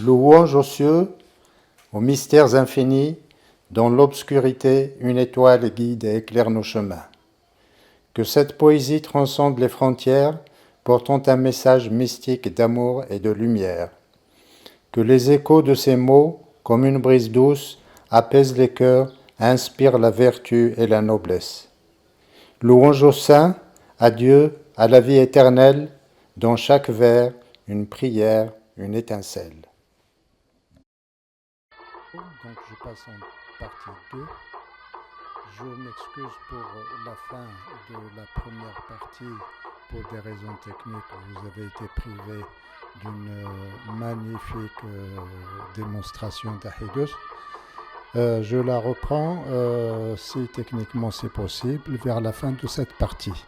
Louange aux cieux, aux mystères infinis, dans l'obscurité, une étoile guide et éclaire nos chemins. Que cette poésie transcende les frontières, portant un message mystique d'amour et de lumière. Que les échos de ces mots, comme une brise douce, apaisent les cœurs, inspirent la vertu et la noblesse. Louange aux saints, à Dieu, à la vie éternelle, dans chaque vers, une prière, une étincelle. Donc je passe en partie 2. Je m'excuse pour la fin de la première partie. Pour des raisons techniques, vous avez été privé d'une magnifique démonstration d'Ahidus. Je la reprends, si techniquement c'est possible, vers la fin de cette partie.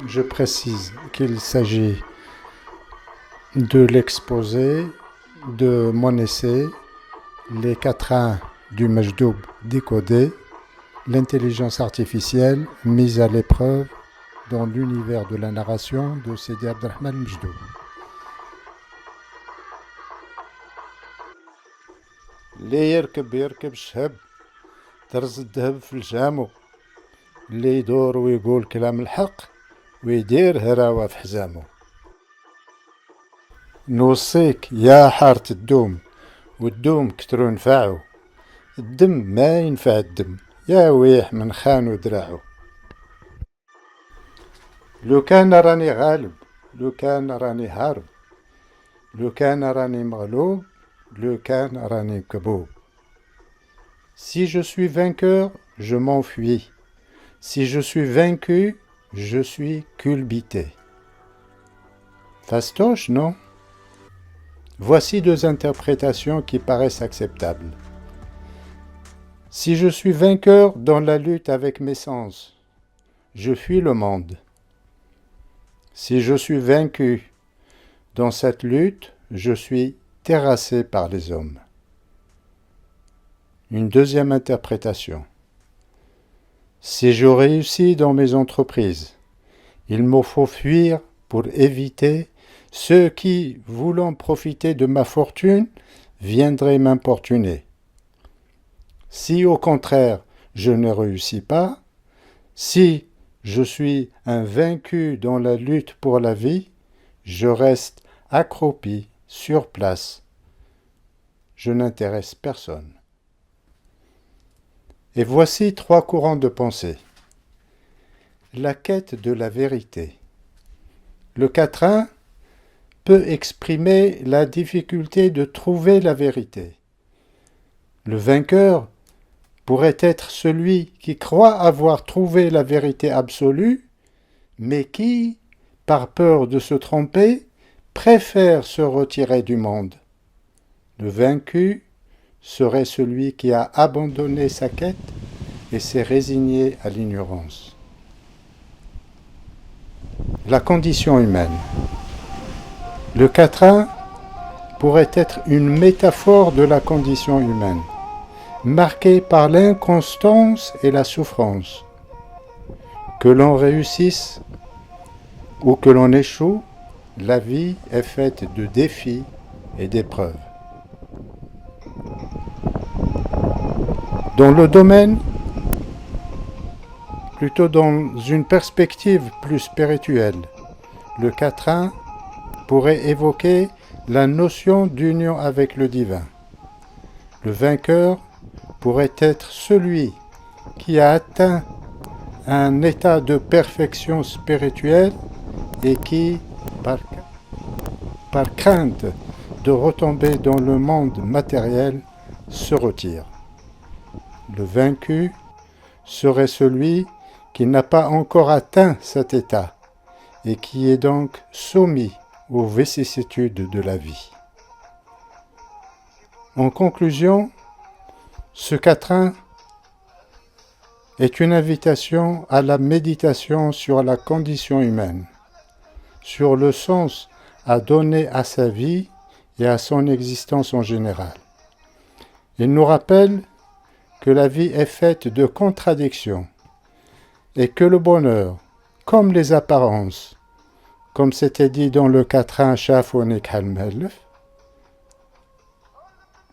Je précise qu'il s'agit de l'exposé de mon essai, les quatrains du Majdoub décodés, l'intelligence artificielle mise à l'épreuve dans l'univers de la narration de Sidi Abdelrahman Majdoub. اللي يركب الشهب ترز الذهب في الجامو اللي يدور ويقول كلام الحق ويدير هراوة في حزامو. نوصيك يا حارة الدوم والدوم كترو نفعو الدم ما ينفع الدم يا ويح من خانو دراعو. لو كان راني غالب لو كان راني هارب لو كان راني مغلوب لو كان راني كبوب. Si je suis vainqueur, je m'enfuis. Si je suis vaincu, je suis culbuté. Fastoche, non? Voici deux interprétations qui paraissent acceptables. Si je suis vainqueur dans la lutte avec mes sens, je fuis le monde. Si je suis vaincu dans cette lutte, je suis terrassé par les hommes. Une deuxième interprétation. Si je réussis dans mes entreprises, il me faut fuir pour éviter ceux qui, voulant profiter de ma fortune, viendraient m'importuner. Si au contraire je ne réussis pas, si je suis un vaincu dans la lutte pour la vie, je reste accroupi sur place. Je n'intéresse personne. Et voici trois courants de pensée. La quête de la vérité. Le quatrain peut exprimer la difficulté de trouver la vérité. Le vainqueur pourrait être celui qui croit avoir trouvé la vérité absolue, mais qui, par peur de se tromper, préfère se retirer du monde. Le vaincu serait celui qui a abandonné sa quête et s'est résigné à l'ignorance. La condition humaine. Le quatrain pourrait être une métaphore de la condition humaine, marquée par l'inconstance et la souffrance. Que l'on réussisse ou que l'on échoue, la vie est faite de défis et d'épreuves. Dans le domaine, plutôt dans une perspective plus spirituelle, le quatrain pourrait évoquer la notion d'union avec le divin. Le vainqueur pourrait être celui qui a atteint un état de perfection spirituelle et qui, par crainte de retomber dans le monde matériel, se retire. Le vaincu serait celui qui n'a pas encore atteint cet état et qui est donc soumis aux vicissitudes de la vie. En conclusion, ce quatrain est une invitation à la méditation sur la condition humaine, sur le sens à donner à sa vie et à son existence en général. Il nous rappelle que la vie est faite de contradictions et que le bonheur, comme les apparences, comme c'était dit dans le quatrain Shafonik Halmelf,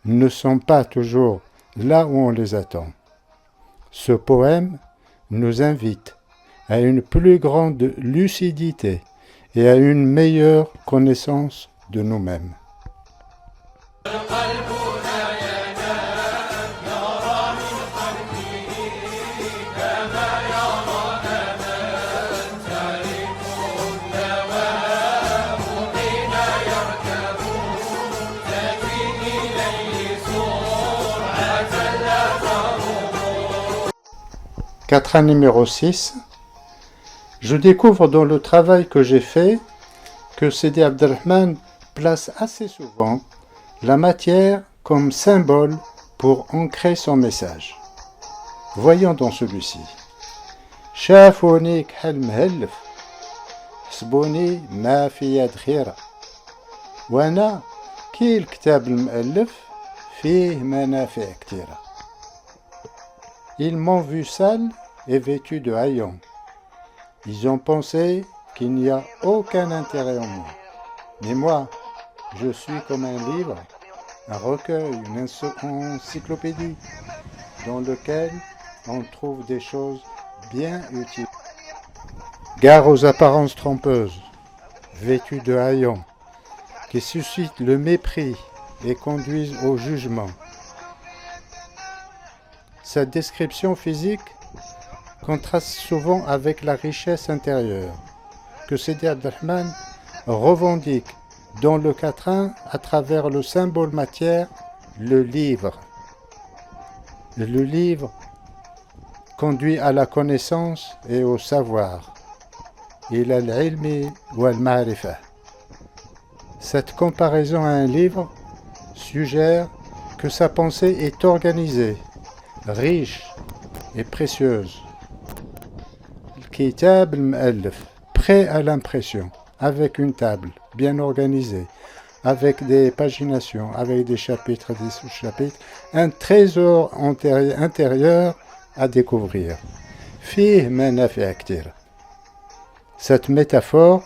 ne sont pas toujours là où on les attend. Ce poème nous invite à une plus grande lucidité et à une meilleure connaissance de nous-mêmes. Quatrain numéro 6. Je découvre dans le travail que j'ai fait que Sidi Abdelrahman place assez souvent la matière comme symbole pour ancrer son message. Voyons dans celui-ci. Shafonik halmhelf, حسبوني ما في يد خيرة وأنا كي الكتاب المؤلف فيه منافع كثيرة. Ils m'ont vu sale et vêtu de haillons. Ils ont pensé qu'il n'y a aucun intérêt en moi. Mais moi, je suis comme un livre, un recueil, une encyclopédie, dans lequel on trouve des choses bien utiles. Gare aux apparences trompeuses, vêtues de haillons, qui suscitent le mépris et conduisent au jugement. Cette description physique contraste souvent avec la richesse intérieure que Sidi Abdelrahman revendique dans le quatrain à travers le symbole matière, le livre. Le livre conduit à la connaissance et au savoir. إلى العلم والمعرفة. Cette comparaison à un livre suggère que sa pensée est organisée, riche et précieuse. الكتاب المؤلف, prêt à l'impression, avec une table bien organisée, avec des paginations, avec des chapitres, des sous-chapitres, un trésor intérieur à découvrir. فيه منافع كثيرة. Cette métaphore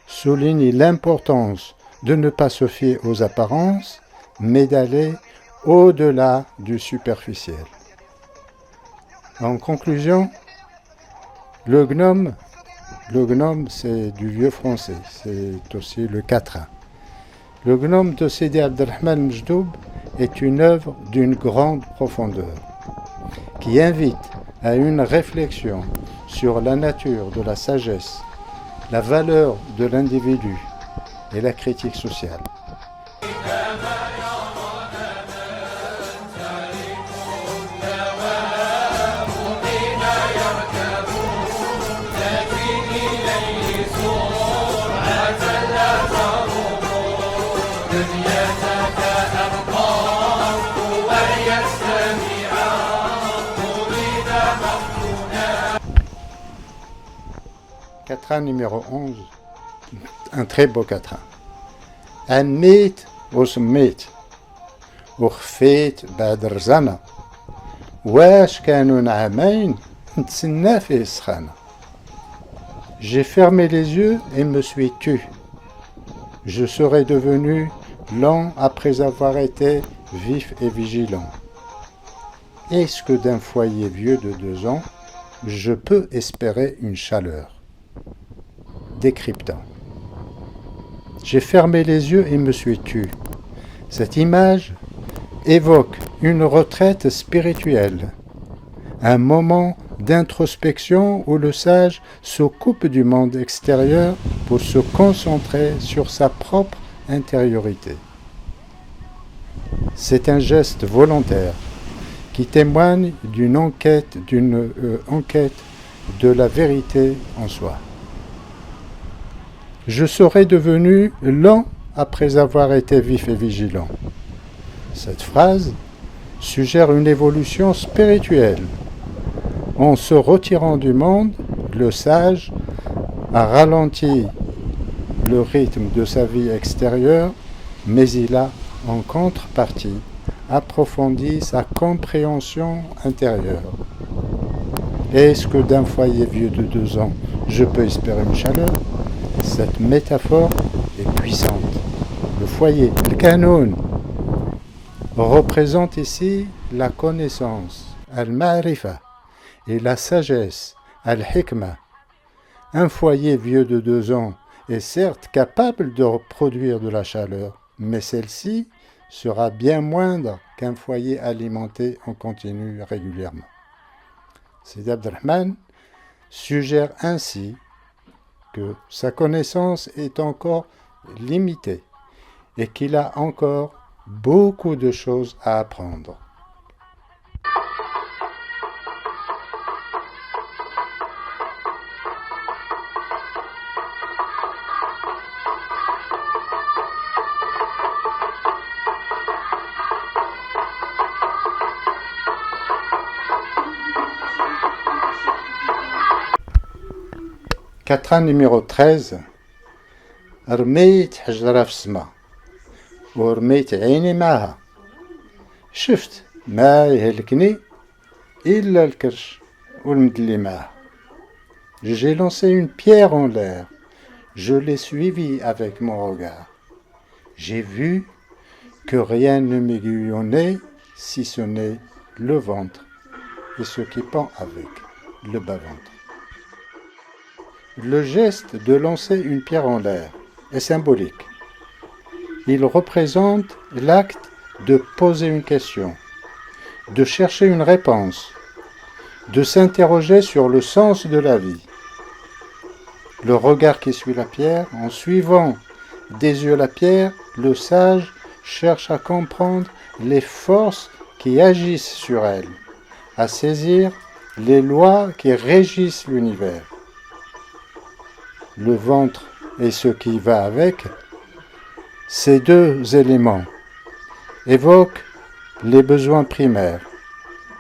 souligne l'importance de ne pas se fier aux apparences, mais d'aller au-delà du superficiel. En conclusion, le gnome c'est du vieux français, c'est aussi le quatrain. Le gnome de Sidi Abdelrahman Mejdoub est une œuvre d'une grande profondeur, qui invite à une réflexion sur la nature de la sagesse, la valeur de l'individu et la critique sociale. Quatrain numéro 11, un très beau quatrain. أنميت وسميت وخفيت بعد رزانة واش كانوا نعامين نتسنى فيه السخانة. J'ai fermé les yeux et me suis tu. Je serais devenu lent après avoir été vif et vigilant. Est-ce que d'un foyer vieux de 2 ans, je peux espérer une chaleur? Décryptant. J'ai fermé les yeux et me suis tu. Cette image évoque une retraite spirituelle, un moment d'introspection où le sage se coupe du monde extérieur pour se concentrer sur sa propre intériorité. C'est un geste volontaire qui témoigne d'une enquête de la vérité en soi. Je serais devenu lent après avoir été vif et vigilant. Cette phrase suggère une évolution spirituelle. En se retirant du monde, le sage a ralenti le rythme de sa vie extérieure, mais il a, en contrepartie, approfondi sa compréhension intérieure. Est-ce que d'un foyer vieux de 2 ans, je peux espérer une chaleur. Cette métaphore est puissante. Le foyer, le canon, représente ici la connaissance, al-ma'rifa, et la sagesse, al-hikma. Un foyer vieux de 2 ans est certes capable de produire de la chaleur, mais celle-ci sera bien moindre qu'un foyer alimenté en continu régulièrement. Sidi Abdelrahman suggère ainsi que sa connaissance est encore limitée et qu'il a encore beaucoup de choses à apprendre. Quatrain numéro 13. رميت حجرة في السما ورميت عيني معها شفت ما يهلكني إلا الكرش والمدلي معها. J'ai lancé une pierre en l'air, je l'ai suivie avec mon regard. J'ai vu que rien ne m'aiguillonnait si ce n'est le ventre et ce qui pend avec, le bas-ventre. Le geste de lancer une pierre en l'air est symbolique. Il représente l'acte de poser une question, de chercher une réponse, de s'interroger sur le sens de la vie. Le regard qui suit la pierre, en suivant des yeux la pierre, le sage cherche à comprendre les forces qui agissent sur elle, à saisir les lois qui régissent l'univers. Le ventre et ce qui va avec, ces 2 éléments évoquent les besoins primaires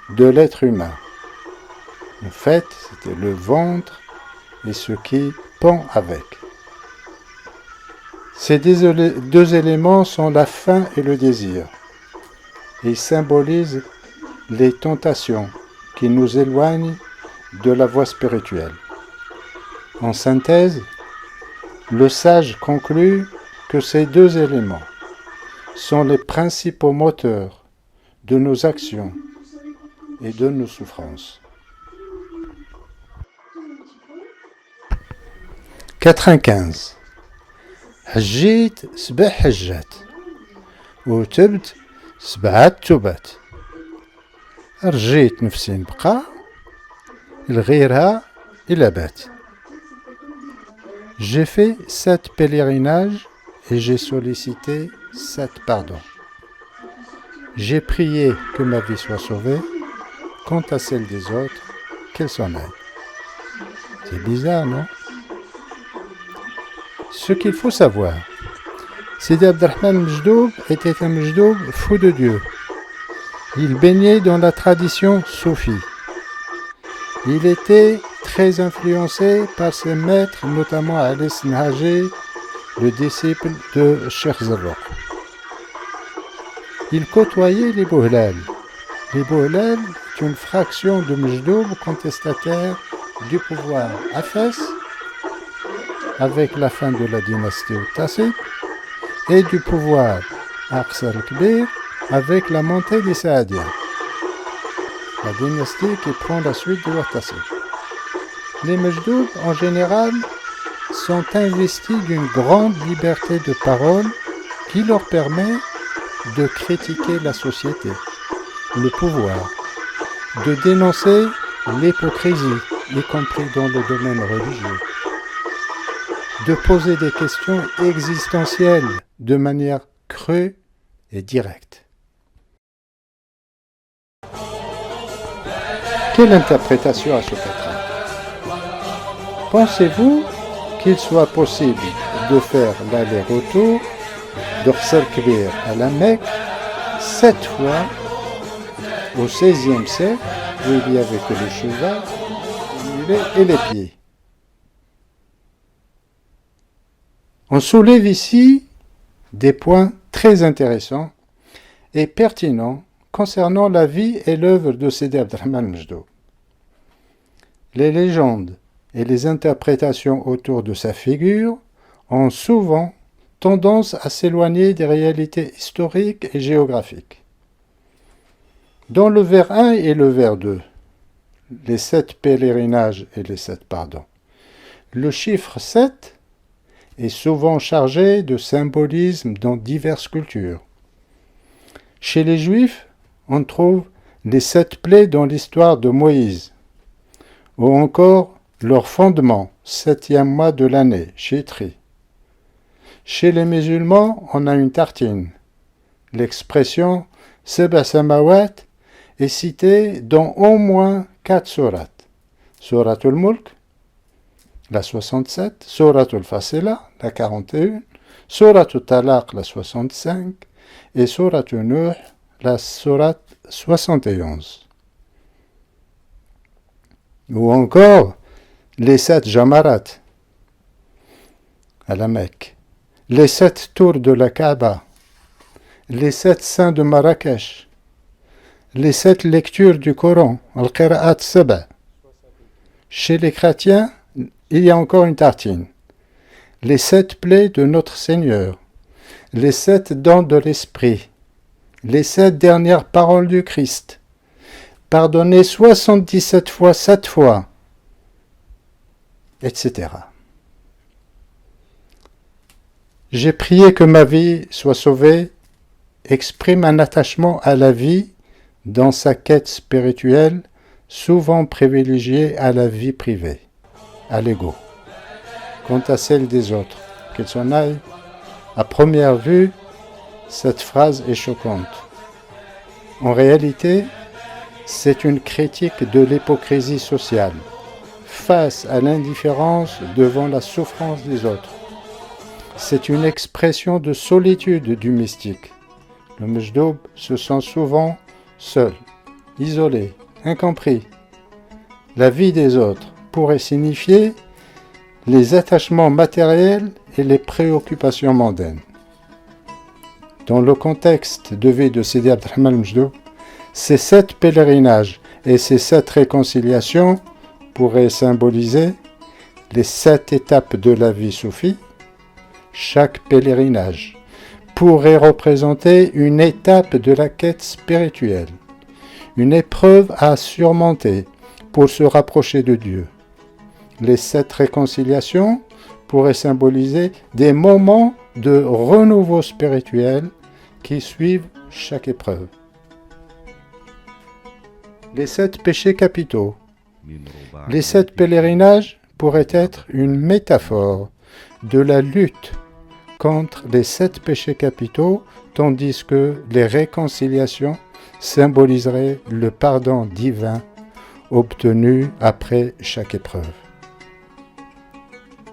de l'être humain. En fait, c'était le ventre et ce qui pend avec. Ces 2 éléments sont la faim et le désir. Ils symbolisent les tentations qui nous éloignent de la voie spirituelle. En synthèse, le sage conclut que ces 2 éléments sont les principaux moteurs de nos actions et de nos souffrances. 95. حجيت 7 حجات وتبت 7 تبات رجيت نفسي نبقى لغيرها إلا بات. J'ai fait 7 pèlerinages et j'ai sollicité 7 pardons. J'ai prié que ma vie soit sauvée, quant à celle des autres, qu'elle s'en aille. C'est bizarre, non? Ce qu'il faut savoir, Sidi Abdelrahman Mejdoub était un Mejdoub fou de Dieu. Il baignait dans la tradition soufie. Il était très influencé par ses maîtres, notamment Alis Nhaji, le disciple de Cheikh Zarruq. Il côtoyait les Bouhlal. Les Bouhlal est une fraction de Mejdoub contestataire du pouvoir à Fès, avec la fin de la dynastie Tassit, et du pouvoir à Aqsa al-Kbir, avec la montée des Saadiens, la dynastie qui prend la suite de Tassit. Les Mejdoub, en général, sont investis d'une grande liberté de parole qui leur permet de critiquer la société, le pouvoir, de dénoncer l'hypocrisie, y compris dans le domaine religieux, de poser des questions existentielles de manière crue et directe. Quelle interprétation à ce quatrain? Pensez-vous qu'il soit possible de faire l'aller-retour d'Aqsa al-Kbir à la Mecque 7 fois au XVIe siècle, où il n'y avait que le cheval et les pieds? On soulève ici des points très intéressants et pertinents concernant la vie et l'œuvre de Sidi Abdelrahman Mejdoub. Les légendes et les interprétations autour de sa figure ont souvent tendance à s'éloigner des réalités historiques et géographiques. Dans le vers 1 et le vers 2, les 7 pèlerinages et les 7 pardons, le chiffre 7 est souvent chargé de symbolisme dans diverses cultures. Chez les Juifs, on trouve les 7 plaies dans l'histoire de Moïse, ou encore leur fondement, 7e mois de l'année, Chitri. Chez les musulmans, on a une tartine. L'expression « Seba Samawat » est citée dans au moins 4 sourates. Souratul Mulk, la 67, Souratul Fasila, la 41, Souratul Talaq, la 65, et Souratul Nuh, la sourate 71. Ou encore les 7 Jamarat à la Mecque, les 7 tours de la Kaaba, les 7 saints de Marrakech, les 7 lectures du Coran, Al-Qira'at Saba. Chez les chrétiens, il y a encore une tartine. Les 7 plaies de notre Seigneur, les 7 dons de l'Esprit, les 7 dernières paroles du Christ, pardonner 77 fois, 7 fois, etc. J'ai prié que ma vie soit sauvée, exprime un attachement à la vie dans sa quête spirituelle, souvent privilégiée à la vie privée, à l'ego, quant à celle des autres, qu'elle s'en aille. À première vue, cette phrase est choquante. En réalité, c'est une critique de l'hypocrisie sociale, face à l'indifférence devant la souffrance des autres. C'est une expression de solitude du mystique. Le Mejdoub se sent souvent seul, isolé, incompris. La vie des autres pourrait signifier les attachements matériels et les préoccupations mondaines. Dans le contexte de vie de Sidi Abd al Mejdoub, ces 7 pèlerinages et ces 7 réconciliations pourraient symboliser les 7 étapes de la vie soufie. Chaque pèlerinage pourrait représenter une étape de la quête spirituelle, une épreuve à surmonter pour se rapprocher de Dieu. Les 7 réconciliations pourraient symboliser des moments de renouveau spirituel qui suivent chaque épreuve. Les 7 péchés capitaux. Les 7 pèlerinages pourraient être une métaphore de la lutte contre les 7 péchés capitaux, tandis que les réconciliations symboliseraient le pardon divin obtenu après chaque épreuve.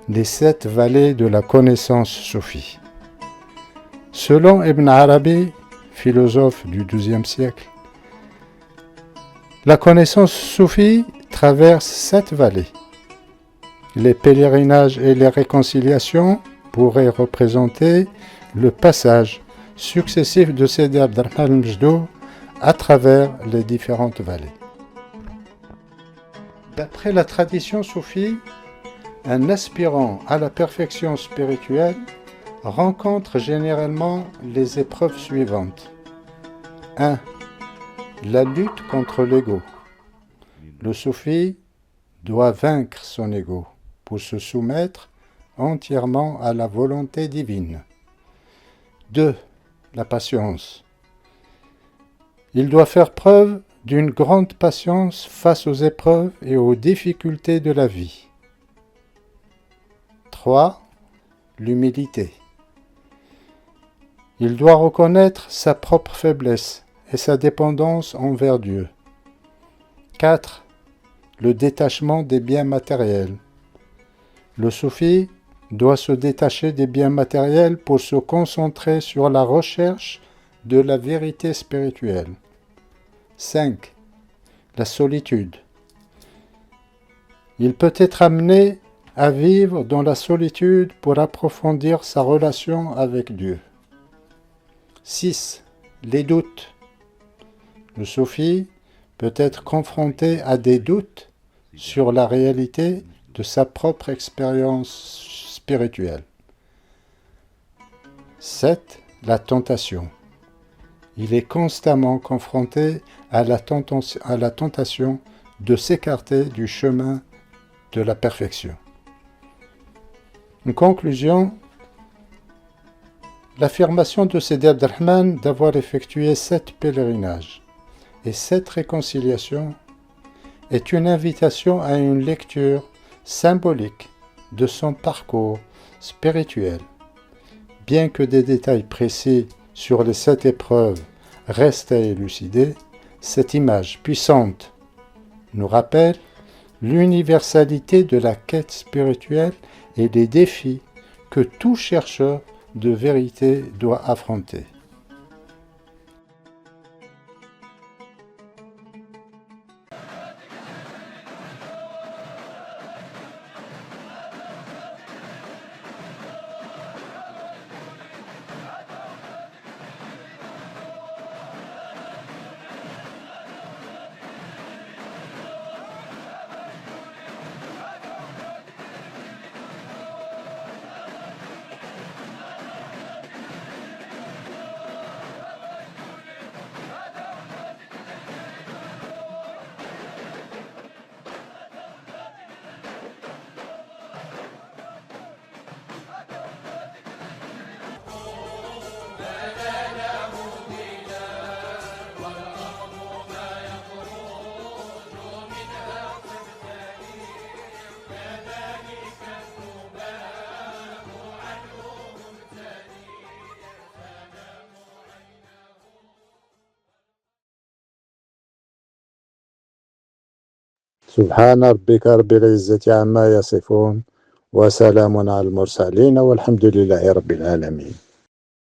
Les 7 vallées de la connaissance soufie. Selon Ibn Arabi, philosophe du XIIe siècle, la connaissance soufie traverse 7 vallées. Les pèlerinages et les réconciliations pourraient représenter le passage successif de Sidi Abd al-Mejdoub à travers les différentes vallées. D'après la tradition soufie, un aspirant à la perfection spirituelle rencontre généralement les épreuves suivantes. 1. La lutte contre l'ego. Le soufi doit vaincre son ego pour se soumettre entièrement à la volonté divine. 2. La patience. Il doit faire preuve d'une grande patience face aux épreuves et aux difficultés de la vie. 3. L'humilité. Il doit reconnaître sa propre faiblesse et sa dépendance envers Dieu. 4. Le détachement des biens matériels. Le soufi doit se détacher des biens matériels pour se concentrer sur la recherche de la vérité spirituelle. 5. La solitude. Il peut être amené à vivre dans la solitude pour approfondir sa relation avec Dieu. 6. Les doutes. Le soufi peut être confronté à des doutes sur la réalité de sa propre expérience spirituelle. 7. La tentation. Il est constamment confronté à la tentation de s'écarter du chemin de la perfection. En conclusion, l'affirmation de Sidi Abdelrahman d'avoir effectué 7 pèlerinages et 7 réconciliations est une invitation à une lecture symbolique de son parcours spirituel. Bien que des détails précis sur les 7 épreuves restent à élucider, cette image puissante nous rappelle l'universalité de la quête spirituelle et les défis que tout chercheur de vérité doit affronter. سبحان ربك رب العزة عما يصفون وسلام على المرسلين والحمد لله رب العالمين.